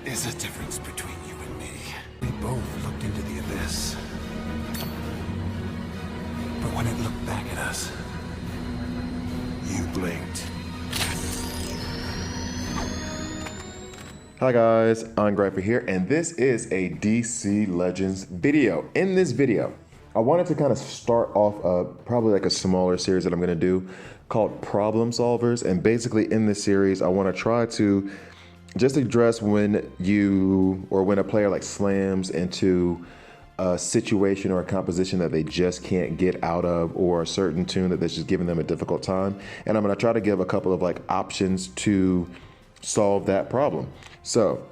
is a difference between you and me. We both looked into the abyss. But when it looked back at us, you blinked. Hi guys, I'm Grapher here, and this is a DC Legends video. In this video, I wanted to kind of start off probably like a smaller series that I'm gonna do called Problem Solvers. And basically in this series, I wanna try to just address when a player like slams into a situation or a composition that they just can't get out of, or a certain tune that's just giving them a difficult time. And I'm gonna try to give a couple of like options to solve that problem. So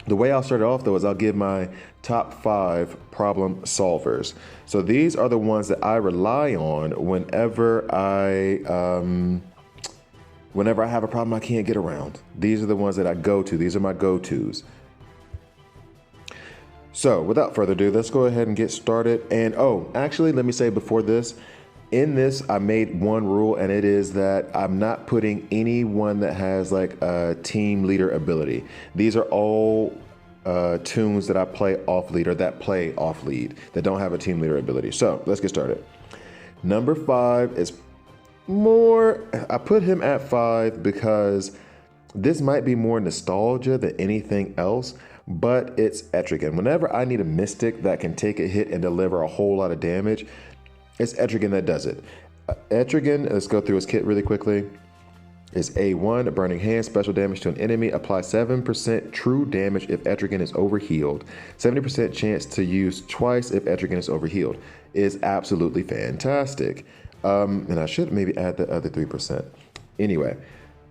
the way I'll start it off though is I'll give my top 5 problem solvers. So these are the ones that I rely on whenever I have a problem I can't get around. These are the ones that I go to. These are my go-tos. So without further ado, let's go ahead and get started. And actually, let me say before this, in this, I made one rule, and it is that I'm not putting anyone that has like a team leader ability. These are all tunes that I play off lead, or that play off lead, that don't have a team leader ability. So let's get started. Number 5 is I put him at 5 because this might be more nostalgia than anything else, but it's Etarigan. Whenever I need a mystic that can take a hit and deliver a whole lot of damage, it's Etarigan that does it. Etarigan, let's go through his kit really quickly, is A1, a Burning Hand, special damage to an enemy, apply 7% true damage if Etarigan is overhealed, 70% chance to use twice if Etarigan is overhealed. Is absolutely fantastic. And I should maybe add the other 3%. Anyway,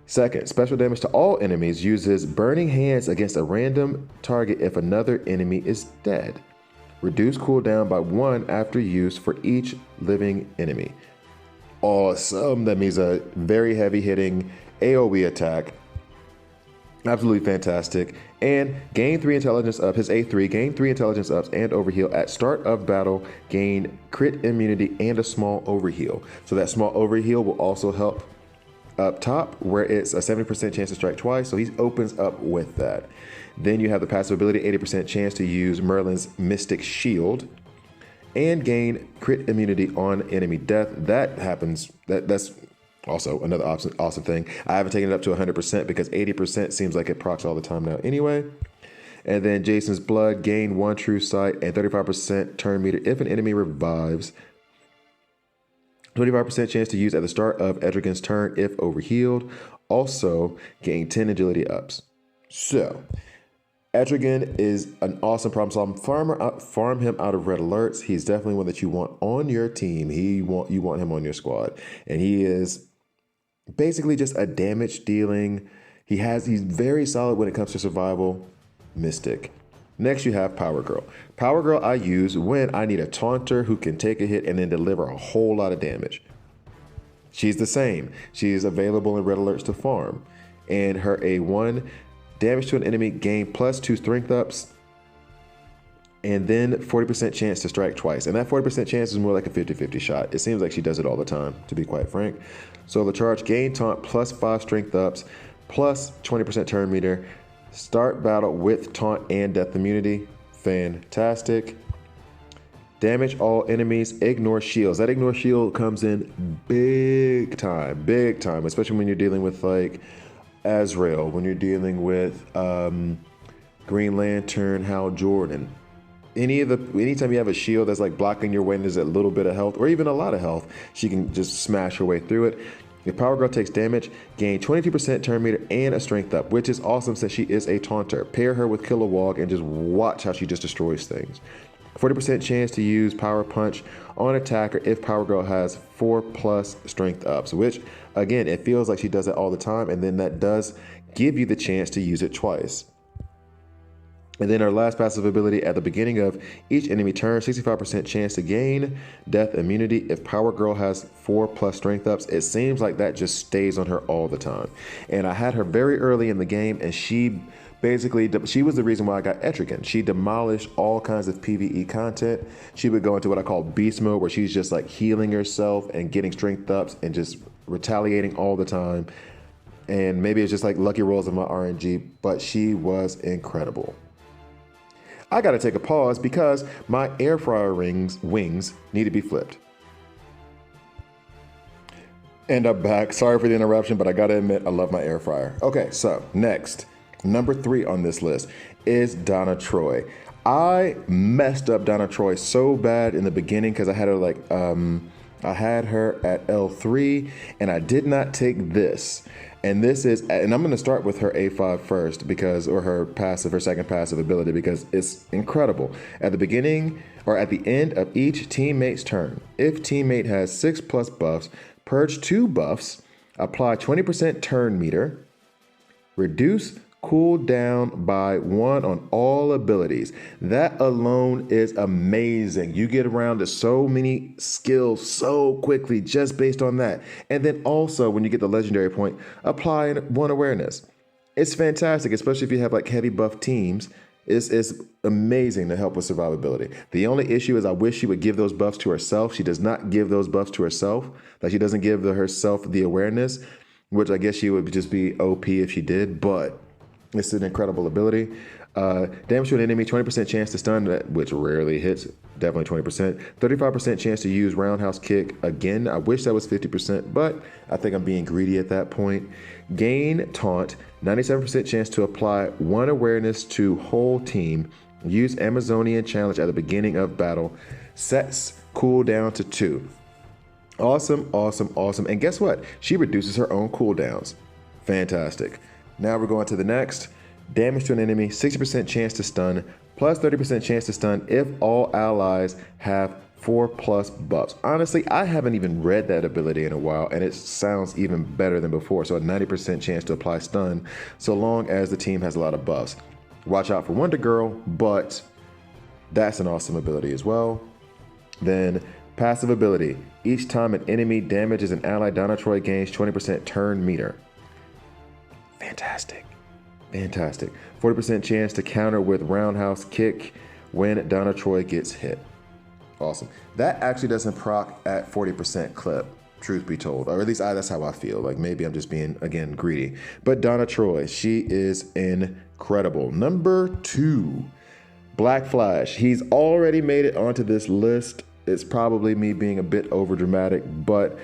second, special damage to all enemies, uses Burning Hands against a random target if another enemy is dead. Reduce cooldown by 1 after use for each living enemy. Awesome. That means a very heavy hitting AoE attack. Absolutely fantastic. And gain 3 intelligence up, his A3, gain 3 intelligence ups and overheal at start of battle, gain crit immunity and a small overheal. So that small overheal will also help up top, where it's a 70% chance to strike twice. So he opens up with that. Then you have the passive ability, 80% chance to use Merlin's Mystic Shield and gain crit immunity on enemy death. That happens, that's also another awesome thing. I haven't taken it up to 100% because 80% seems like it procs all the time now anyway. And then Jason's Blood, gain 1 true sight and 35% turn meter if an enemy revives. 25% chance to use at the start of Etarigan's turn if overhealed. Also gain 10 agility ups. So Etarigan is an awesome problem solver. Farm him out of red alerts. He's definitely one that you want on your team. You want him on your squad. And he is basically just a damage dealing. He's very solid when it comes to survival mystic. Next you have Power Girl. Power Girl I use when I need a taunter who can take a hit and then deliver a whole lot of damage. She's the same. She is available in red alerts to farm. And her A1, damage to an enemy, gain +2 strength ups, and then 40% chance to strike twice. And that 40% chance is more like a 50-50 shot. It seems like she does it all the time, to be quite frank. So the charge, gain taunt +5 strength ups, +20% turn meter, start battle with taunt and death immunity. Fantastic. Damage all enemies, ignore shields. That ignore shield comes in big time, especially when you're dealing with like Azrael, when you're dealing with Green Lantern, Hal Jordan. Anytime you have a shield that's like blocking your way and there's a little bit of health or even a lot of health, she can just smash her way through it. If Power Girl takes damage, gain 22% turn meter and a strength up, which is awesome since she is a taunter. Pair her with Kilowog and just watch how she just destroys things. 40% chance to use Power Punch on attacker if Power Girl has 4+ strength ups, which again, it feels like she does it all the time, and then that does give you the chance to use it twice. And then our last passive ability at the beginning of each enemy turn, 65% chance to gain death immunity if Power Girl has 4+ strength ups. It seems like that just stays on her all the time. And I had her very early in the game, and she was the reason why I got Etarigan. She demolished all kinds of PvE content. She would go into what I call beast mode, where she's just like healing herself and getting strength ups and just retaliating all the time. And maybe it's just like lucky rolls of my RNG, but she was incredible. I gotta take a pause because my air fryer wings need to be flipped. And I'm back. Sorry for the interruption, but I gotta admit, I love my air fryer. Okay, so next, number 3 on this list is Donna Troy. I messed up Donna Troy so bad in the beginning because I had her I had her at L3 and I did not take this. And I'm going to start with her A5 first or her second passive ability, because it's incredible. At the beginning or at the end of each teammate's turn, if teammate has 6+ buffs, purge 2 buffs, apply 20% turn meter, reduce cooldown by 1 on all abilities. That alone is amazing. You get around to so many skills so quickly just based on that. And then also when you get the legendary point, apply 1 awareness. It's fantastic, especially if you have like heavy buff teams. It's amazing to help with survivability. The only issue is I wish she would give those buffs to herself. She does not give those buffs to herself. Like, she doesn't give herself the awareness, which I guess she would just be OP if she did, but it's an incredible ability. Damage to an enemy, 20% chance to stun, which rarely hits, definitely 20%. 35% chance to use roundhouse kick. Again, I wish that was 50%, but I think I'm being greedy at that point. Gain taunt, 97% chance to apply 1 awareness to whole team. Use Amazonian challenge at the beginning of battle. Sets cooldown to 2. Awesome, awesome, awesome. And guess what? She reduces her own cooldowns. Fantastic. Now we're going to the next. Damage to an enemy, 60% chance to stun, plus 30% chance to stun if all allies have 4+ buffs. Honestly, I haven't even read that ability in a while, and it sounds even better than before. So a 90% chance to apply stun, so long as the team has a lot of buffs. Watch out for Wonder Girl, but that's an awesome ability as well. Then passive ability. Each time an enemy damages an ally, Donna Troy gains 20% turn meter. Fantastic. Fantastic. 40% chance to counter with roundhouse kick when Donna Troy gets hit. Awesome. That actually doesn't proc at 40% clip, truth be told. Or at least that's how I feel. Like, maybe I'm just being, again, greedy. But Donna Troy, she is incredible. Number 2, Black Flash. He's already made it onto this list. It's probably me being a bit over dramatic, but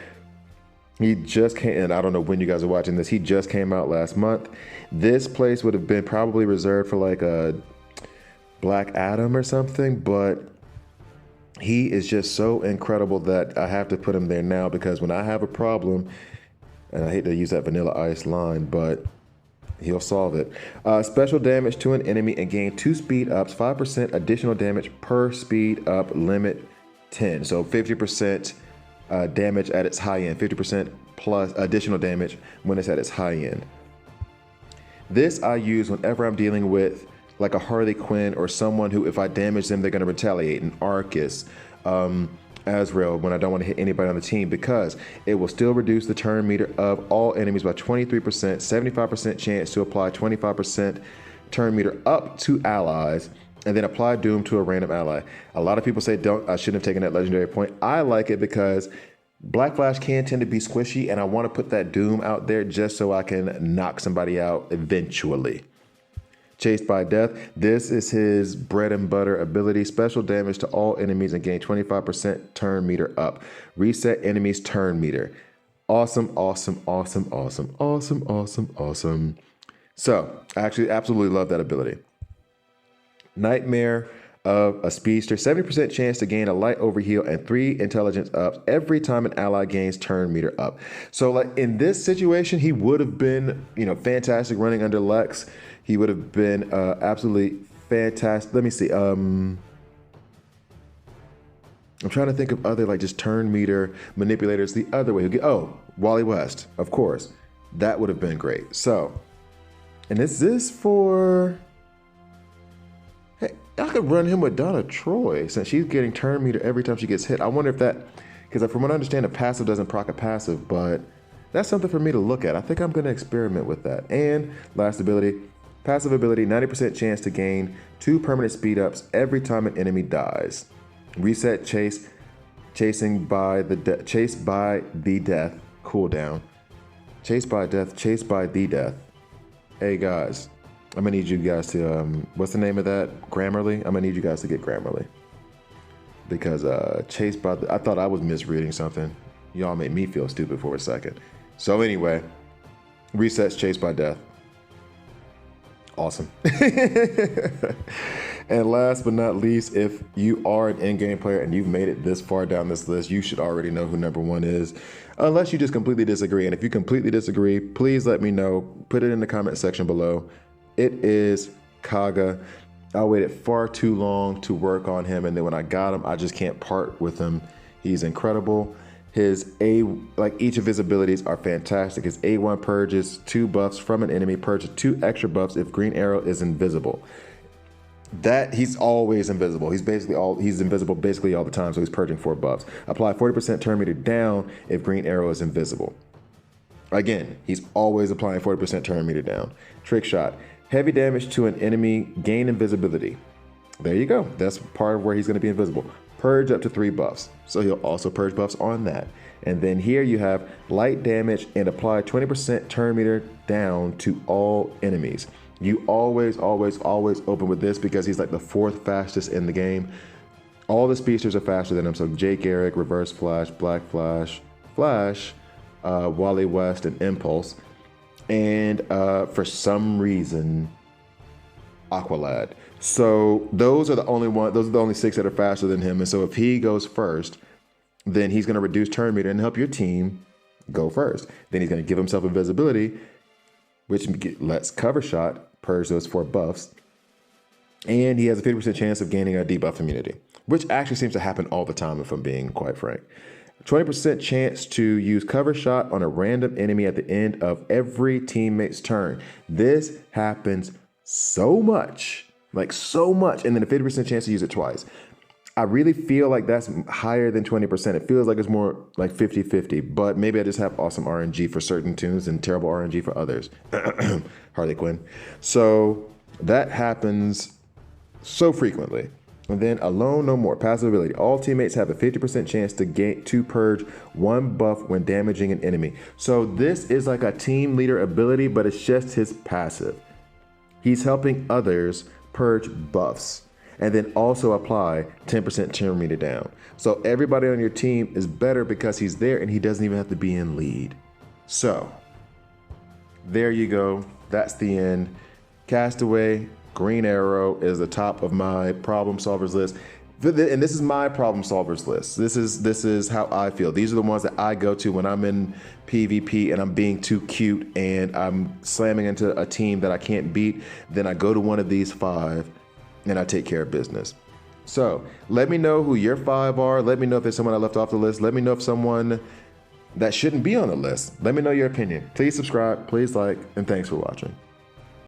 he just came, and I don't know when you guys are watching this, he just came out last month. This place would have been probably reserved for like a Black Adam or something, but he is just so incredible that I have to put him there now, because when I have a problem, and I hate to use that Vanilla Ice line, but he'll solve it. Special damage to an enemy and gain 2 speed ups, 5% additional damage per speed up, limit 10. So 50% damage at its high end, 50% plus additional damage when it's at its high end. This I use whenever I'm dealing with like a Harley Quinn or someone who, if I damage them, they're going to retaliate. An Arcus, Azrael, when I don't want to hit anybody on the team, because it will still reduce the turn meter of all enemies by 23%, 75% chance to apply 25% turn meter up to allies, and then apply Doom to a random ally. A lot of people say I shouldn't have taken that legendary point. I like it because Black Flash can tend to be squishy, and I want to put that Doom out there just so I can knock somebody out eventually. Chased by Death. This is his bread and butter ability. Special damage to all enemies and gain 25% turn meter up. Reset enemies' turn meter. Awesome, awesome, awesome, awesome, awesome, awesome, awesome. So, I actually absolutely love that ability. Nightmare of a Speedster. 70% chance to gain a light overheal and 3 intelligence ups every time an ally gains turn meter up. So, like, in this situation, he would have been, fantastic running under Lex. He would have been absolutely fantastic. Let me see. I'm trying to think of other, like, just turn meter manipulators the other way. Wally West, of course. That would have been great. So, and is this for... Hey, I could run him with Donna Troy since she's getting turn meter every time she gets hit. I wonder if that... Because from what I understand, a passive doesn't proc a passive, but that's something for me to look at. I think I'm going to experiment with that. And last ability... Passive ability, 90% chance to gain 2 permanent speed ups every time an enemy dies. Reset chase by the death cooldown. Chased by death, chased by the death. Hey guys, I'm gonna need you guys to, what's the name of that? Grammarly? I'm gonna need you guys to get Grammarly. Because chased by the, I thought I was misreading something. Y'all made me feel stupid for a second. So anyway, resets chased by death. Awesome. And last but not least, if you are an in-game player and you've made it this far down this list, you should already know who number one is, unless you just completely disagree. And if you completely disagree, please let me know. Put it in the comment section below. It is Kaga. I waited far too long to work on him, and then when I got him, I just can't part with him. He's incredible. Each of his abilities are fantastic. His A1 purges 2 buffs from an enemy, purges 2 extra buffs if green arrow is invisible. That he's always invisible. He's invisible basically all the time, so he's purging 4 buffs. Apply 40% turn meter down if green arrow is invisible. Again, he's always applying 40% turn meter down. Trick shot. Heavy damage to an enemy, gain invisibility. There you go. That's part of where he's going to be invisible. Purge up to 3 buffs. So he'll also purge buffs on that. And then here you have light damage and apply 20% turn meter down to all enemies. You always open with this because he's like the 4th fastest in the game. All the speedsters are faster than him. So Jake Eric, Reverse Flash, Black Flash, Wally West, and Impulse. And for some reason, Aqualad. So those are the only 6 that are faster than him. And so if he goes first, then he's going to reduce turn meter and help your team go first. Then he's going to give himself invisibility, which lets cover shot purge those 4 buffs. And he has a 50% chance of gaining a debuff immunity, which actually seems to happen all the time, if I'm being quite frank. 20% chance to use cover shot on a random enemy at the end of every teammate's turn. This happens so much, like so much. And then a 50% chance to use it twice. I really feel like that's higher than 20%. It feels like it's more like 50-50, but maybe I just have awesome RNG for certain tunes and terrible RNG for others. Harley Quinn. So that happens so frequently. And then Alone No More, passive ability. All teammates have a 50% chance to purge 1 buff when damaging an enemy. So this is like a team leader ability, but it's just his passive. He's helping others purge buffs and then also apply 10% turn meter down. So everybody on your team is better because he's there and he doesn't even have to be in lead. So there you go. That's the end. Castaway, Green Arrow is the top of my problem solvers list. And this is my problem solvers list. This is how I feel. These are the ones that I go to when I'm in PvP and I'm being too cute and I'm slamming into a team that I can't beat. Then I go to one of these 5 and I take care of business. So let me know who your 5 are. Let me know if there's someone I left off the list. Let me know if someone that shouldn't be on the list. Let me know your opinion. Please subscribe, please like, and thanks for watching.